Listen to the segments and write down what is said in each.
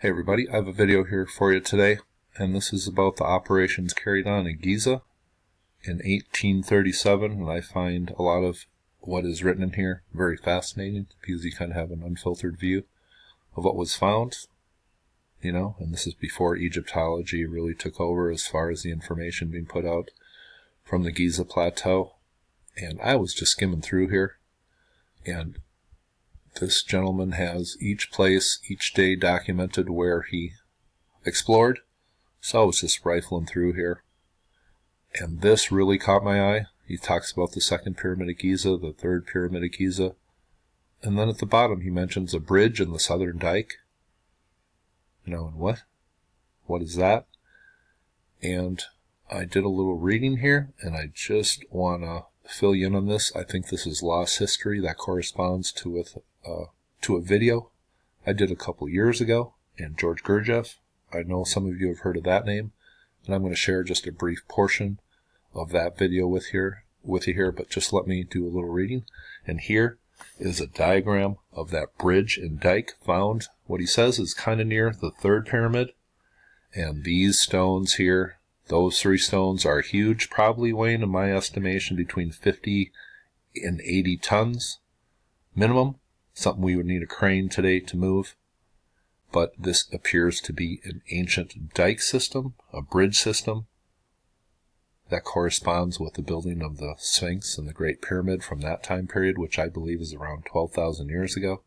Hey everybody, I have a video here for you today, and this is about the operations carried on in Giza in 1837, and I find a lot of what is written in here very fascinating because you kind of have an unfiltered view of what was found, and this is before Egyptology really took over as far as the information being put out from the Giza Plateau. And I was just skimming through here, and this gentleman has each place, each day documented where he explored. So I was just rifling through here, and this really caught my eye. He talks about the second pyramid of Giza, the third pyramid of Giza, and then at the bottom he mentions a bridge in the southern Dyke. And what is that? And I did a little reading here, and I just want to fill you in on this. I think this is lost history that corresponds to a video I did a couple years ago, and George Gurdjieff. I know some of you have heard of that name, and I'm going to share just a brief portion of that video with you here, but just let me do a little reading. And here is a diagram of that bridge in Dyke found, what he says is kind of near the third pyramid. And these stones here, those three stones are huge, probably weighing, in my estimation, between 50 and 80 tons minimum. Something we would need a crane today to move. But this appears to be an ancient dike system, a bridge system, that corresponds with the building of the Sphinx and the Great Pyramid from that time period, which I believe is around 12,000 years ago.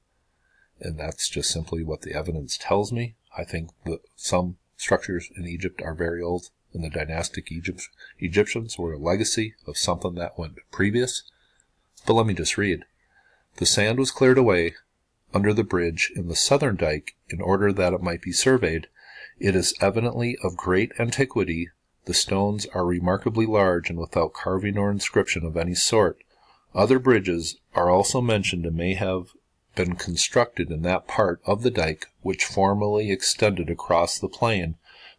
And that's just simply what the evidence tells me. I think that some structures in Egypt are very old, and the dynastic Egyptians were a legacy of something that went previous. But let me just read. The sand was cleared away under the bridge in the southern Dyke in order that it might be surveyed. It is evidently of great antiquity. The stones are remarkably large and without carving or inscription of any sort. Other bridges are also mentioned and may have been constructed in that part of the Dyke which formerly extended across the plain,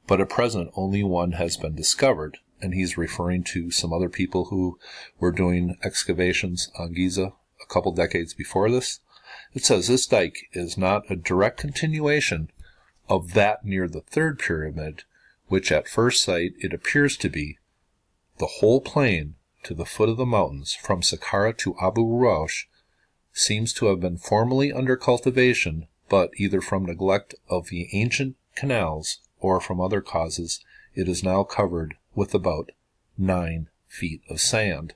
but at present only one has been discovered. And he's referring to some other people who were doing excavations on Giza a couple decades before this. It says this dike is not a direct continuation of that near the third pyramid, which at first sight it appears to be. The whole plain to the foot of the mountains, from Saqqara to Abu Roush, seems to have been formerly under cultivation, but either from neglect of the ancient canals or from other causes, it is now covered with about 9 feet of sand.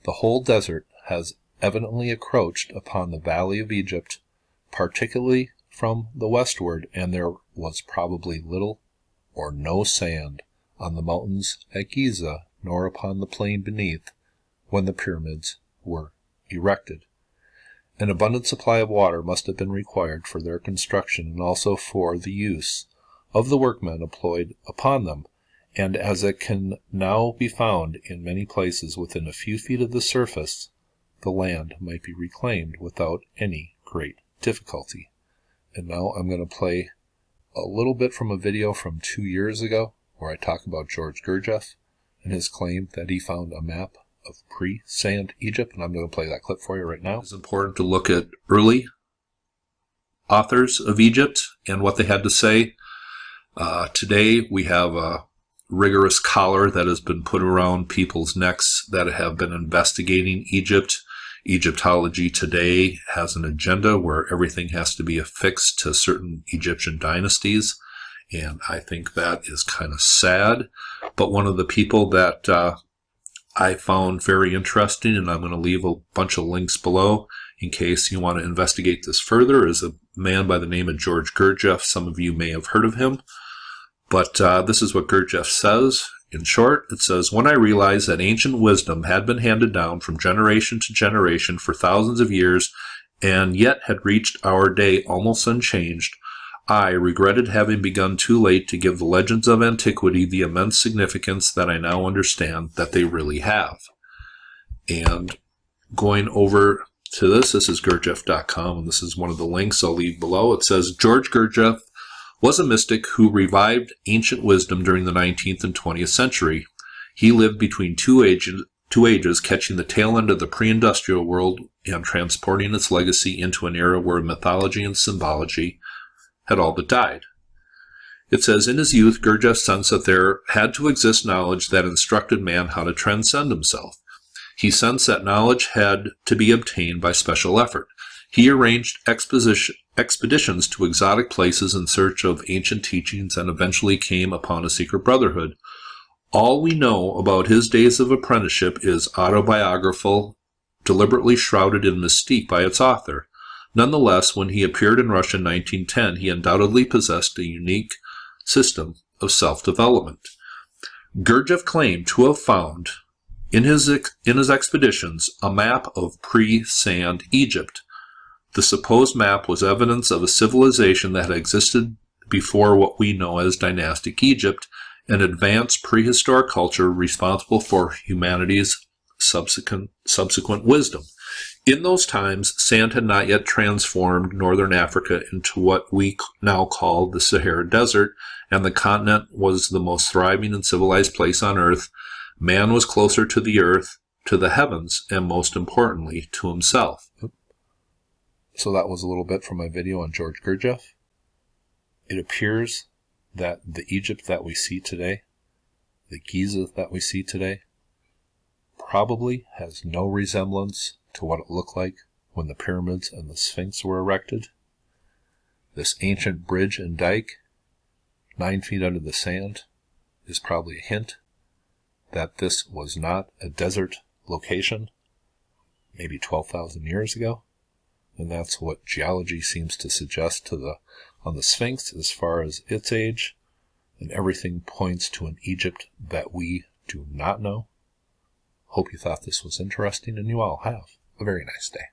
The whole desert has evidently encroached upon the valley of Egypt, particularly from the westward, and there was probably little or no sand on the mountains at Giza, nor upon the plain beneath, when the pyramids were erected. An abundant supply of water must have been required for their construction, and also for the use of the workmen employed upon them, and as it can now be found in many places within a few feet of the surface, the land might be reclaimed without any great difficulty. And now I'm going to play a little bit from a video from 2 years ago where I talk about George Gurdjieff and his claim that he found a map of pre-sand Egypt, and I'm going to play that clip for you right now. It's important to look at early authors of Egypt and what they had to say. Today we have a rigorous collar that has been put around people's necks that have been investigating Egypt. Egyptology today has an agenda where everything has to be affixed to certain Egyptian dynasties, and I think that is kind of sad. But one of the people that I found very interesting, and I'm going to leave a bunch of links below in case you want to investigate this further, is a man by the name of George Gurdjieff. Some of you may have heard of him, but this is what Gurdjieff says. In short, it says, when I realized that ancient wisdom had been handed down from generation to generation for thousands of years, and yet had reached our day almost unchanged, I regretted having begun too late to give the legends of antiquity the immense significance that I now understand that they really have. And going over to this is Gurdjieff.com, and this is one of the links I'll leave below. It says, George Gurdjieff was a mystic who revived ancient wisdom during the 19th and 20th century. He lived between two ages, catching the tail end of the pre-industrial world and transporting its legacy into an era where mythology and symbology had all but died. It says, in his youth, Gurdjieff sensed that there had to exist knowledge that instructed man how to transcend himself. He sensed that knowledge had to be obtained by special effort. He arranged expeditions to exotic places in search of ancient teachings and eventually came upon a secret brotherhood. All we know about his days of apprenticeship is autobiographical, deliberately shrouded in mystique by its author. Nonetheless, when he appeared in Russia in 1910, he undoubtedly possessed a unique system of self-development. Gurdjieff claimed to have found, in his expeditions, a map of pre-sand Egypt. The supposed map was evidence of a civilization that had existed before what we know as dynastic Egypt, an advanced prehistoric culture responsible for humanity's subsequent wisdom. In those times, sand had not yet transformed northern Africa into what we now call the Sahara Desert, and the continent was the most thriving and civilized place on earth. Man was closer to the earth, to the heavens, and most importantly, to himself. So that was a little bit from my video on George Gurdjieff. It appears that the Egypt that we see today, the Giza that we see today, probably has no resemblance to what it looked like when the pyramids and the Sphinx were erected. This ancient bridge and dike, 9 feet under the sand, is probably a hint that this was not a desert location maybe 12,000 years ago. And that's what geology seems to suggest on the Sphinx as far as its age, and everything points to an Egypt that we do not know. Hope you thought this was interesting, and you all have a very nice day.